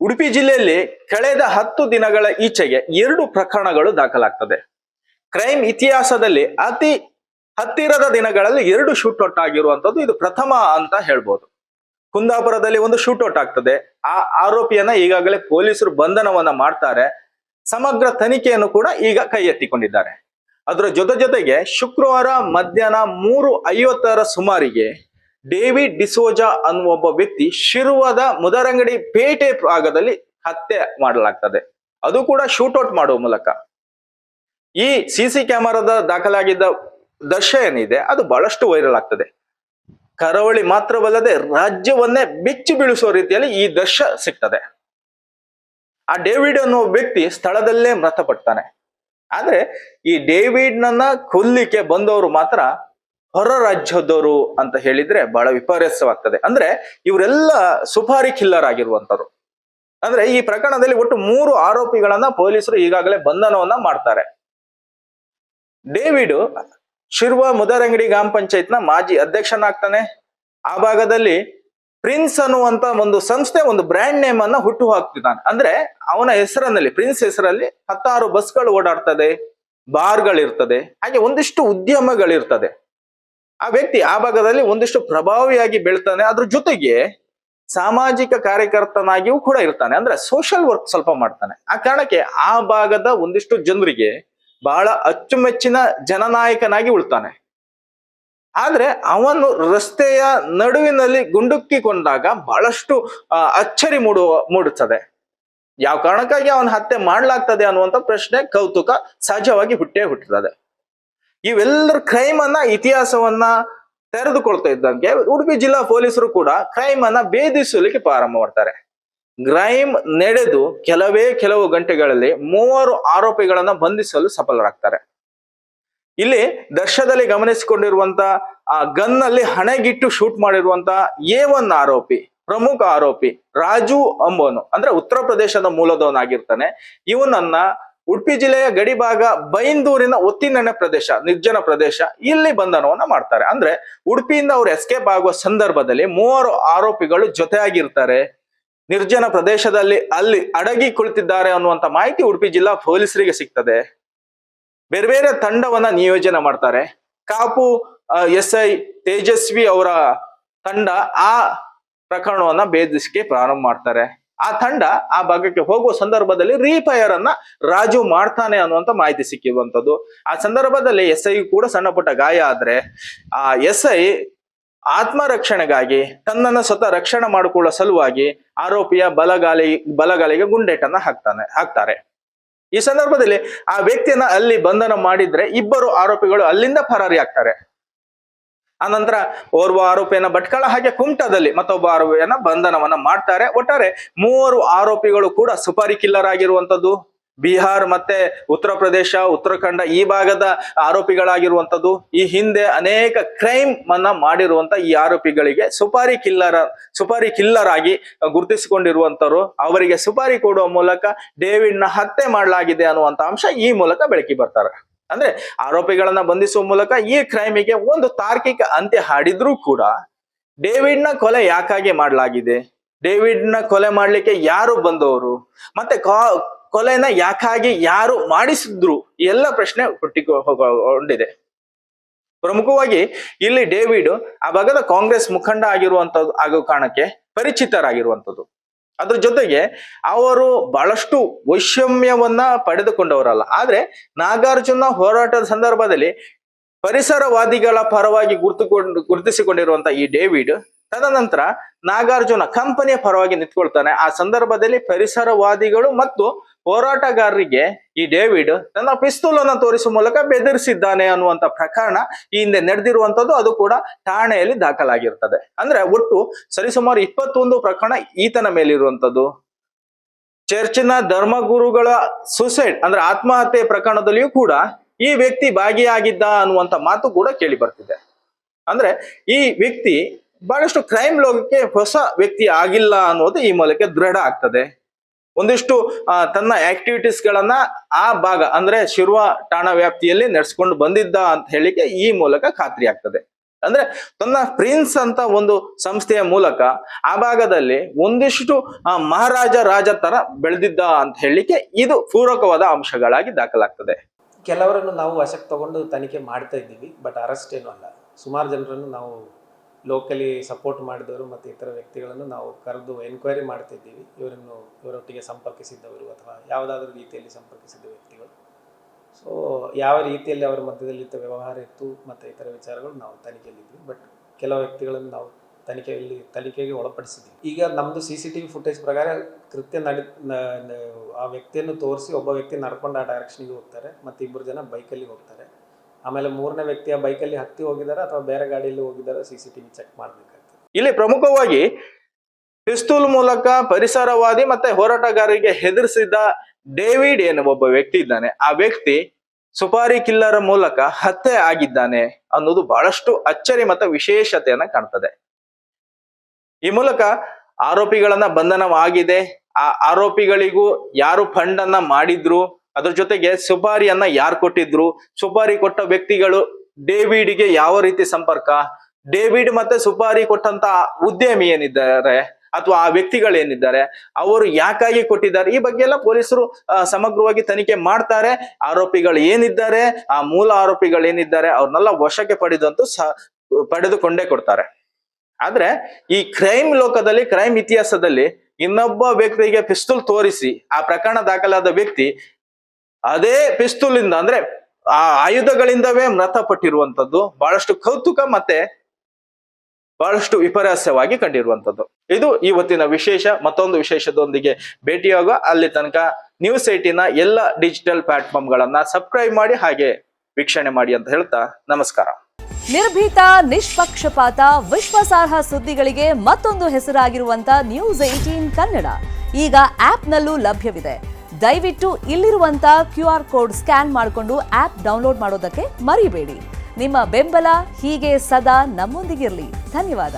ಉಡುಪಿ ಜಿಲ್ಲೆಯಲ್ಲಿ ಕಳೆದ 10 ದಿನಗಳ ಈಚೆಗೆ 2 ಪ್ರಕರಣಗಳು ದಾಖಲಾಗ್ತದೆ. ಕ್ರೈಮ್ ಇತಿಹಾಸದಲ್ಲಿ ಅತಿ ಹತ್ತಿರದ ದಿನಗಳಲ್ಲಿ 2 ಶೂಟೌಟ್ ಆಗಿರುವಂತದ್ದು ಇದು ಪ್ರಥಮ ಅಂತ ಹೇಳ್ಬೋದು. ಕುಂದಾಪುರದಲ್ಲಿ ಒಂದು ಶೂಟೌಟ್ ಆಗ್ತದೆ. ಆ ಆರೋಪಿಯನ್ನ ಈಗಾಗಲೇ ಪೊಲೀಸರು ಬಂಧನವನ್ನ ಮಾಡ್ತಾರೆ. ಸಮಗ್ರ ತನಿಖೆಯನ್ನು ಕೂಡ ಈಗ ಕೈ ಎತ್ತಿಕೊಂಡಿದ್ದಾರೆ. ಅದರ ಜೊತೆಗೆ ಶುಕ್ರವಾರ ಮಧ್ಯಾಹ್ನ 3:50 ಸುಮಾರಿಗೆ ಡೇವಿಡ್ ಡಿಸೋಜಾ ಅನ್ನುವ ಒಬ್ಬ ವ್ಯಕ್ತಿ ಶಿರ್ವದ ಮುದರಂಗಡಿ ಪೇಟೆ ಭಾಗದಲ್ಲಿ ಹತ್ಯೆ ಮಾಡಲಾಗ್ತದೆ. ಅದು ಕೂಡ ಶೂಟೌಟ್ ಮಾಡುವ ಮೂಲಕ. ಈ ಸಿಸಿ ಕ್ಯಾಮೆರಾದ ದಾಖಲಾಗಿದ್ದ ದೃಶ್ಯ ಏನಿದೆ ಅದು ಬಹಳಷ್ಟು ವೈರಲ್ ಆಗ್ತದೆ. ಕರಾವಳಿ ಮಾತ್ರವಲ್ಲದೆ ರಾಜ್ಯವನ್ನೇ ಬೆಚ್ಚಿ ಬೀಳಿಸುವ ರೀತಿಯಲ್ಲಿ ಈ ದೃಶ್ಯ ಸಿಗ್ತದೆ. ಆ ಡೇವಿಡ್ ಅನ್ನುವ ವ್ಯಕ್ತಿ ಸ್ಥಳದಲ್ಲೇ ಮೃತಪಡ್ತಾನೆ. ಆದ್ರೆ ಈ ಡೇವಿಡ್ ನನ್ನ ಕೊಲ್ಲಿಕ್ಕೆ ಬಂದವರು ಮಾತ್ರ ಹೊರ ರಾಜ್ಯದವರು ಅಂತ ಹೇಳಿದ್ರೆ ಬಹಳ ವಿಪರ್ಯಾಸವಾಗ್ತದೆ. ಅಂದ್ರೆ ಇವರೆಲ್ಲ ಸುಪಾರಿ ಕಿಲ್ಲರ್ ಆಗಿರುವಂತರು. ಅಂದ್ರೆ ಈ ಪ್ರಕರಣದಲ್ಲಿ ಒಟ್ಟು 3 ಆರೋಪಿಗಳನ್ನ ಪೊಲೀಸರು ಈಗಾಗಲೇ ಬಂಧನವನ್ನ ಮಾಡ್ತಾರೆ. ಡೇವಿಡ್ ಶಿರ್ವ ಮುದರಂಗಡಿ ಗ್ರಾಮ ಪಂಚಾಯತ್ನ ಮಾಜಿ ಅಧ್ಯಕ್ಷನಾಗ್ತಾನೆ. ಆ ಭಾಗದಲ್ಲಿ ಪ್ರಿನ್ಸ್ ಅನ್ನುವಂತ ಒಂದು ಸಂಸ್ಥೆ ಒಂದು ಬ್ರ್ಯಾಂಡ್ ನೇಮ್ ಅನ್ನ ಹುಟ್ಟು ಹಾಕ್ತಿದ್ದಾನೆ. ಅಂದ್ರೆ ಅವನ ಹೆಸರಿನಲ್ಲಿ, ಪ್ರಿನ್ಸ್ ಹೆಸರಲ್ಲಿ 16 ಬಸ್ಗಳು ಓಡಾಡ್ತದೆ, ಬಾರ್ಗಳಿರ್ತದೆ, ಹಾಗೆ ಒಂದಿಷ್ಟು ಉದ್ಯಮಗಳಿರ್ತದೆ. ಆ ವ್ಯಕ್ತಿ ಆ ಭಾಗದಲ್ಲಿ ಒಂದಿಷ್ಟು ಪ್ರಭಾವಿಯಾಗಿ ಬೆಳ್ತಾನೆ. ಅದ್ರ ಜೊತೆಗೆ ಸಾಮಾಜಿಕ ಕಾರ್ಯಕರ್ತನಾಗಿಯೂ ಕೂಡ ಇರ್ತಾನೆ. ಅಂದ್ರೆ ಸೋಷಿಯಲ್ ವರ್ಕ್ ಸ್ವಲ್ಪ ಮಾಡ್ತಾನೆ. ಆ ಕಾರಣಕ್ಕೆ ಆ ಭಾಗದ ಒಂದಿಷ್ಟು ಜನರಿಗೆ ಬಹಳ ಅಚ್ಚುಮೆಚ್ಚಿನ ಜನನಾಯಕನಾಗಿ ಉಳ್ತಾನೆ. ಆದ್ರೆ ಅವನು ರಸ್ತೆಯ ನಡುವಿನಲ್ಲಿ ಗುಂಡುಕ್ಕಿಕೊಂಡಾಗ ಬಹಳಷ್ಟು ಅಚ್ಚರಿ ಮೂಡುತ್ತದೆ. ಯಾವ ಕಾರಣಕ್ಕಾಗಿ ಅವನ ಹತ್ಯೆ ಮಾಡ್ಲಾಗ್ತದೆ ಅನ್ನುವಂತ ಪ್ರಶ್ನೆ, ಕೌತುಕ ಸಹಜವಾಗಿ ಹುಟ್ಟುತ್ತದೆ. ಇವೆಲ್ಲರ ಕ್ರೈಮ್ ಅನ್ನ, ಇತಿಹಾಸವನ್ನ ತೆರೆದುಕೊಳ್ತಾ ಇದ್ದಂಗೆ ಉಡುಪಿ ಜಿಲ್ಲಾ ಪೊಲೀಸರು ಕೂಡ ಕ್ರೈಮ್ ಅನ್ನ ಭೇದಿಸಲಿಕ್ಕೆ ಪ್ರಾರಂಭ ಮಾಡ್ತಾರೆ. ಕ್ರೈಮ್ ನಡೆದು ಕೆಲವು ಗಂಟೆಗಳಲ್ಲಿ 3 ಆರೋಪಿಗಳನ್ನ ಬಂಧಿಸಲು ಸಫಲರಾಗ್ತಾರೆ. ಇಲ್ಲಿ ದೃಶ್ಯದಲ್ಲಿ ಗಮನಿಸಿಕೊಂಡಿರುವಂತ ಆ ಗನ್ ನಲ್ಲಿ ಹಣೆಗಿಟ್ಟು ಶೂಟ್ ಮಾಡಿರುವಂತ A1 ಆರೋಪಿ, ಪ್ರಮುಖ ಆರೋಪಿ ರಾಜು ಅಂಬೋನು, ಅಂದ್ರೆ ಉತ್ತರ ಪ್ರದೇಶದ ಮೂಲದವನಾಗಿರ್ತಾನೆ. ಇವನನ್ನ ಉಡುಪಿ ಜಿಲ್ಲೆಯ ಗಡಿ ಭಾಗ ಬೈಂದೂರಿನ ಒತ್ತಿನೆಣೆ ಪ್ರದೇಶ, ನಿರ್ಜನ ಪ್ರದೇಶ, ಇಲ್ಲಿ ಬಂಧನವನ್ನ ಮಾಡ್ತಾರೆ. ಅಂದ್ರೆ ಉಡುಪಿಯಿಂದ ಅವರು ಎಸ್ಕೇಪ್ ಆಗುವ ಸಂದರ್ಭದಲ್ಲಿ 3 ಆರೋಪಿಗಳು ಜೊತೆಯಾಗಿರ್ತಾರೆ. ನಿರ್ಜನ ಪ್ರದೇಶದಲ್ಲಿ ಅಲ್ಲಿ ಅಡಗಿ ಕುಳಿತಿದ್ದಾರೆ ಅನ್ನುವಂತ ಮಾಹಿತಿ ಉಡುಪಿ ಜಿಲ್ಲಾ ಪೊಲೀಸರಿಗೆ ಸಿಗ್ತದೆ. ಬೇರೆ ಬೇರೆ ತಂಡವನ್ನ ನಿಯೋಜನೆ ಮಾಡ್ತಾರೆ. ಕಾಪು SI ತೇಜಸ್ವಿ ಅವರ ತಂಡ ಆ ಪ್ರಕರಣವನ್ನ ಭೇದಿಸಕ್ಕೆ ಪ್ರಾರಂಭ ಮಾಡ್ತಾರೆ. ಆ ತಂಡ ಆ ಭಾಗಕ್ಕೆ ಹೋಗುವ ಸಂದರ್ಭದಲ್ಲಿ ರೀಫೈರ್ ಅನ್ನ ರಾಜು ಮಾಡ್ತಾನೆ ಅನ್ನುವಂತ ಮಾಹಿತಿ ಸಿಕ್ಕಿರುವಂತದ್ದು. ಆ ಸಂದರ್ಭದಲ್ಲಿ SI ಕೂಡ ಸಣ್ಣ ಪುಟ್ಟ ಗಾಯ ಆದ್ರೆ ಆ SI ಆತ್ಮರಕ್ಷಣೆಗಾಗಿ ತನ್ನನ್ನ ಸ್ವತಃ ರಕ್ಷಣೆ ಮಾಡಿಕೊಳ್ಳುವ ಸಲುವಾಗಿ ಆರೋಪಿಯ ಬಲಗಾಲಿಗೆ ಗುಂಡೇಟನ್ನ ಹಾಕ್ತಾರೆ. ಈ ಸಂದರ್ಭದಲ್ಲಿ ಆ ವ್ಯಕ್ತಿಯನ್ನ ಅಲ್ಲಿ ಬಂಧನ ಮಾಡಿದ್ರೆ 2 ಆರೋಪಿಗಳು ಅಲ್ಲಿಂದ ಪರಾರಿ ಆಗ್ತಾರೆ. ಆನಂತರ ಓರ್ವ ಆರೋಪಿಯನ್ನ ಭಟ್ಕಳ ಹಾಗೆ ಕುಮಟಾದಲ್ಲಿ ಮತ್ತೊಬ್ಬ ಆರೋಪಿಯನ್ನ ಬಂಧನವನ್ನ ಮಾಡ್ತಾರೆ. ಒಟ್ಟಾರೆ 3 ಆರೋಪಿಗಳು ಕೂಡ ಸುಪಾರಿ ಕಿಲ್ಲರ್ ಆಗಿರುವಂತದ್ದು. ಬಿಹಾರ್ ಮತ್ತೆ ಉತ್ತರ ಪ್ರದೇಶ, ಉತ್ತರಾಖಂಡ ಈ ಭಾಗದ ಆರೋಪಿಗಳಾಗಿರುವಂತದ್ದು. ಈ ಹಿಂದೆ ಅನೇಕ ಕ್ರೈಮ್ ಅನ್ನ ಮಾಡಿರುವಂತ ಈ ಆರೋಪಿಗಳಿಗೆ ಸುಪಾರಿ ಕಿಲ್ಲರ್ ಆಗಿ ಗುರುತಿಸಿಕೊಂಡಿರುವಂತರು. ಅವರಿಗೆ ಸುಪಾರಿ ಕೊಡುವ ಮೂಲಕ ಡೇವಿಡ್ ನ ಹತ್ಯೆ ಮಾಡಲಾಗಿದೆ ಅನ್ನುವಂತ ಅಂಶ ಈ ಮೂಲಕ ಬೆಳಕಿ ಬರ್ತಾರೆ. ಅಂದ್ರೆ ಆರೋಪಿಗಳನ್ನ ಬಂಧಿಸುವ ಮೂಲಕ ಈ ಕ್ರೈಮಿಗೆ ಒಂದು ತಾರ್ಕಿಕ ಅಂತ್ಯ ಹಾಡಿದ್ರೂ ಕೂಡ ಡೇವಿಡ್ ನ ಕೊಲೆ ಯಾಕಾಗಿ ಮಾಡಲಾಗಿದೆ, ಡೇವಿಡ್ ನ ಕೊಲೆ ಮಾಡ್ಲಿಕ್ಕೆ ಯಾರು ಬಂದವರು, ಮತ್ತೆ ಕೊಲೆನ ಯಾಕಾಗಿ ಯಾರು ಮಾಡಿಸಿದ್ರು, ಎಲ್ಲ ಪ್ರಶ್ನೆ ಹುಟ್ಟಿಕೊಂಡಿದೆ. ಪ್ರಮುಖವಾಗಿ ಇಲ್ಲಿ ಡೇವಿಡ್ ಆ ಭಾಗದ ಕಾಂಗ್ರೆಸ್ ಮುಖಂಡ ಆಗಿರುವಂತದ್ದು ಆಗೋ ಕಾರಣಕ್ಕೆ ಪರಿಚಿತರಾಗಿರುವಂತದ್ದು. ಅದ್ರ ಜೊತೆಗೆ ಅವರು ಬಹಳಷ್ಟು ವೈಷಮ್ಯವನ್ನ ಪಡೆದುಕೊಂಡವರಲ್ಲ. ಆದ್ರೆ ನಾಗಾರ್ಜುನ ಹೋರಾಟದ ಸಂದರ್ಭದಲ್ಲಿ ಪರಿಸರವಾದಿಗಳ ಪರವಾಗಿ ಗುರುತಿಸಿಕೊಂಡಿರುವಂತ ಈ ಡೇವಿಡ್ ತದನಂತರ ನಾಗಾರ್ಜುನ ಕಂಪನಿಯ ಪರವಾಗಿ ನಿಂತ್ಕೊಳ್ತಾನೆ. ಆ ಸಂದರ್ಭದಲ್ಲಿ ಪರಿಸರವಾದಿಗಳು ಮತ್ತು ಹೋರಾಟಗಾರರಿಗೆ ಈ ಡೇವಿಡ್ ತನ್ನ ಪಿಸ್ತೂಲ್ ಅನ್ನ ತೋರಿಸುವ ಮೂಲಕ ಬೆದರಿಸಿದ್ದಾನೆ ಅನ್ನುವಂತ ಪ್ರಕರಣ ಈ ಹಿಂದೆ ನಡೆದಿರುವಂತದ್ದು. ಅದು ಕೂಡ ಠಾಣೆಯಲ್ಲಿ ದಾಖಲಾಗಿರ್ತದೆ. ಅಂದ್ರೆ ಒಟ್ಟು ಸರಿಸುಮಾರು 21 ಪ್ರಕರಣ ಈತನ ಮೇಲಿರುವಂತದ್ದು. ಚರ್ಚಿನ ಧರ್ಮಗುರುಗಳ ಸುಸೈಡ್ ಅಂದ್ರೆ ಆತ್ಮಹತ್ಯೆ ಪ್ರಕರಣದಲ್ಲಿಯೂ ಕೂಡ ಈ ವ್ಯಕ್ತಿ ಭಾಗಿಯಾಗಿದ್ದ ಅನ್ನುವಂತ ಮಾತು ಕೂಡ ಕೇಳಿ ಬರ್ತಿದೆ. ಅಂದ್ರೆ ಈ ವ್ಯಕ್ತಿ ಬಹಳಷ್ಟು ಕ್ರೈಮ್ ಲೋಕಕ್ಕೆ ಹೊಸ ವ್ಯಕ್ತಿ ಆಗಿಲ್ಲ ಅನ್ನೋದು ಈ ಮೂಲಕ ದೃಢ ಆಗ್ತದೆ. ಒಂದಿಷ್ಟು ತನ್ನ ಆಕ್ಟಿವಿಟೀಸ್ ಗಳನ್ನ ಆ ಭಾಗ ಅಂದ್ರೆ ಶಿರ್ವ ಠಾಣಾ ವ್ಯಾಪ್ತಿಯಲ್ಲಿ ನಡೆಸ್ಕೊಂಡು ಬಂದಿದ್ದ ಅಂತ ಹೇಳಿಕೆ ಈ ಮೂಲಕ ಖಾತ್ರಿ ಆಗ್ತದೆ. ಅಂದ್ರೆ ತನ್ನ ಪ್ರಿನ್ಸ್ ಅಂತ ಒಂದು ಸಂಸ್ಥೆಯ ಮೂಲಕ ಆ ಭಾಗದಲ್ಲಿ ಒಂದಿಷ್ಟು ಮಹಾರಾಜ ರಾಜ ತರ ಬೆಳೆದಿದ್ದ ಅಂತ ಹೇಳಲಿಕ್ಕೆ ಇದು ಪೂರಕವಾದ ಅಂಶಗಳಾಗಿ ದಾಖಲಾಗ್ತದೆ. ಕೆಲವರನ್ನು ನಾವು ವಶಕ್ಕೆ ತಗೊಂಡು ತನಿಖೆ ಮಾಡ್ತಾ ಇದ್ದೀವಿ, ಬಟ್ ಅರೆಸ್ಟ್ ಏನೂ ಅಲ್ಲ. ಸುಮಾರು ಜನರನ್ನು ನಾವು ಲೋಕಲಿ ಸಪೋರ್ಟ್ ಮಾಡಿದವರು ಮತ್ತು ಇತರ ವ್ಯಕ್ತಿಗಳನ್ನು ನಾವು ಕರೆದು ಎನ್ಕ್ವೈರಿ ಮಾಡ್ತಿದ್ದೀವಿ. ಇವರೊಟ್ಟಿಗೆ ಸಂಪರ್ಕಿಸಿದ್ದವರು ಅಥವಾ ಯಾವುದಾದ್ರೂ ರೀತಿಯಲ್ಲಿ ಸಂಪರ್ಕಿಸಿದ ವ್ಯಕ್ತಿಗಳು, ಸೊ ಯಾವ ರೀತಿಯಲ್ಲಿ ಅವರ ಮಧ್ಯದಲ್ಲಿದ್ದ ವ್ಯವಹಾರ ಇತ್ತು ಮತ್ತು ಇತರ ವಿಚಾರಗಳು ನಾವು ತನಿಖೆಯಲ್ಲಿದ್ವಿ. ಬಟ್ ಕೆಲವು ವ್ಯಕ್ತಿಗಳನ್ನು ನಾವು ತನಿಖೆಗೆ ಒಳಪಡಿಸಿದ್ದೀವಿ. ಈಗ ನಮ್ಮದು CCTV ಫುಟೇಜ್ ಪ್ರಕಾರ ಕೃತ್ಯ ಆ ವ್ಯಕ್ತಿಯನ್ನು ತೋರಿಸಿ ಒಬ್ಬ ವ್ಯಕ್ತಿ ನಡ್ಕೊಂಡು ಆ ಡೈರೆಕ್ಷನ್ಗೆ ಹೋಗ್ತಾರೆ ಮತ್ತು ಇಬ್ಬರು ಜನ ಬೈಕಲ್ಲಿ ಹೋಗ್ತಾರೆ. ಆಮೇಲೆ ಮೂರನೇ ವ್ಯಕ್ತಿಯ ಬೈಕಲ್ಲಿ ಹತ್ತಿ ಹೋಗಿದ್ದಾರೆ ಅಥವಾ ಬೇರೆ ಗಾಡಿಯಲ್ಲಿ ಹೋಗಿದ್ದಾರೆ, CCTV ಚೆಕ್ ಮಾಡಬೇಕಾಗ್ತದೆ. ಇಲ್ಲಿ ಪ್ರಮುಖವಾಗಿ ಪಿಸ್ತೂಲ್ ಮೂಲಕ ಪರಿಸರವಾದಿ ಮತ್ತೆ ಹೋರಾಟಗಾರರಿಗೆ ಹೆದರಿಸಿದ ಡೇವಿಡ್ ಎನ್ನುವ ಒಬ್ಬ ವ್ಯಕ್ತಿ ಇದ್ದಾನೆ. ಆ ವ್ಯಕ್ತಿ ಸುಪಾರಿ ಕಿಲ್ಲರ್ ಮೂಲಕ ಹತ್ಯೆ ಆಗಿದ್ದಾನೆ ಅನ್ನೋದು ಬಹಳಷ್ಟು ಅಚ್ಚರಿ ಮತ್ತು ವಿಶೇಷತೆಯನ್ನ ಕಾಣ್ತದೆ. ಈ ಮೂಲಕ ಆರೋಪಿಗಳನ್ನ ಬಂಧನವಾಗಿದೆ. ಆ ಆರೋಪಿಗಳಿಗೂ ಯಾರು ಫಂಡ್ ಅನ್ನ ಮಾಡಿದ್ರು, ಅದ್ರ ಜೊತೆಗೆ ಸುಪಾರಿಯನ್ನ ಯಾರು ಕೊಟ್ಟಿದ್ರು, ಸುಪಾರಿ ಕೊಟ್ಟ ವ್ಯಕ್ತಿಗಳು ಡೇವಿಡ್ಗೆ ಯಾವ ರೀತಿ ಸಂಪರ್ಕ, ಡೇವಿಡ್ ಮತ್ತೆ ಸುಪಾರಿ ಕೊಟ್ಟಂತ ಉದ್ಯಮಿ ಏನಿದ್ದಾರೆ ಅಥವಾ ಆ ವ್ಯಕ್ತಿಗಳೇನಿದ್ದಾರೆ ಅವರು ಯಾಕಾಗಿ ಕೊಟ್ಟಿದ್ದಾರೆ, ಈ ಬಗ್ಗೆ ಎಲ್ಲ ಪೊಲೀಸರು ಸಮಗ್ರವಾಗಿ ತನಿಖೆ ಮಾಡ್ತಾರೆ. ಆರೋಪಿಗಳು ಏನಿದ್ದಾರೆ, ಆ ಮೂಲ ಆರೋಪಿಗಳು ಏನಿದ್ದಾರೆ ಅವ್ರನ್ನೆಲ್ಲ ವಶಕ್ಕೆ ಪಡೆದುಕೊಂಡೇ ಕೊಡ್ತಾರೆ. ಆದ್ರೆ ಈ ಕ್ರೈಮ್ ಲೋಕದಲ್ಲಿ, ಕ್ರೈಮ್ ಇತಿಹಾಸದಲ್ಲಿ ಇನ್ನೊಬ್ಬ ವ್ಯಕ್ತಿಗೆ ಪಿಸ್ತೂಲ್ ತೋರಿಸಿ ಆ ಪ್ರಕರಣ ದಾಖಲಾದ ವ್ಯಕ್ತಿ ಅದೇ ಪಿಸ್ತೂಲ್ ಇಂದ ಅಂದ್ರೆ ಆ ಆಯುಧಗಳಿಂದವೇ ಮೃತಪಟ್ಟಿರುವಂತದ್ದು ಬಹಳಷ್ಟು ಕೌತುಕ ಮತ್ತೆ ಬಹಳಷ್ಟು ವಿಪರ್ಯಾಸವಾಗಿ ಕಂಡಿರುವಂತದ್ದು. ಇದು ಇವತ್ತಿನ ವಿಶೇಷ. ಮತ್ತೊಂದು ವಿಶೇಷದೊಂದಿಗೆ ಭೇಟಿಯಾಗುವ. ಅಲ್ಲಿ ತನಕ ನ್ಯೂಸ್ 18ನ ಎಲ್ಲ ಡಿಜಿಟಲ್ ಪ್ಲಾಟ್ಫಾರ್ಮ್ ಗಳನ್ನ ಸಬ್ಸ್ಕ್ರೈಬ್ ಮಾಡಿ ಹಾಗೆ ವೀಕ್ಷಣೆ ಮಾಡಿ ಅಂತ ಹೇಳ್ತಾ ನಮಸ್ಕಾರ. ನಿರ್ಭೀತ, ನಿಷ್ಪಕ್ಷಪಾತ, ವಿಶ್ವಾಸಾರ್ಹ ಸುದ್ದಿಗಳಿಗೆ ಮತ್ತೊಂದು ಹೆಸರಾಗಿರುವಂತ ನ್ಯೂಸ್ 18 ಕನ್ನಡ ಈಗ ಆಪ್ನಲ್ಲೂ ಲಭ್ಯವಿದೆ. ದಯವಿಟ್ಟು ಇಲ್ಲಿರುವಂತ QR ಕೋಡ್ ಸ್ಕ್ಯಾನ್ ಮಾಡಿಕೊಂಡು ಆಪ್ ಡೌನ್ಲೋಡ್ ಮಾಡೋದಕ್ಕೆ ಮರಿಬೇಡಿ. ನಿಮ್ಮ ಬೆಂಬಲ ಹೀಗೆ ಸದಾ ನಮ್ಮೊಂದಿಗಿರಲಿ. ಧನ್ಯವಾದ.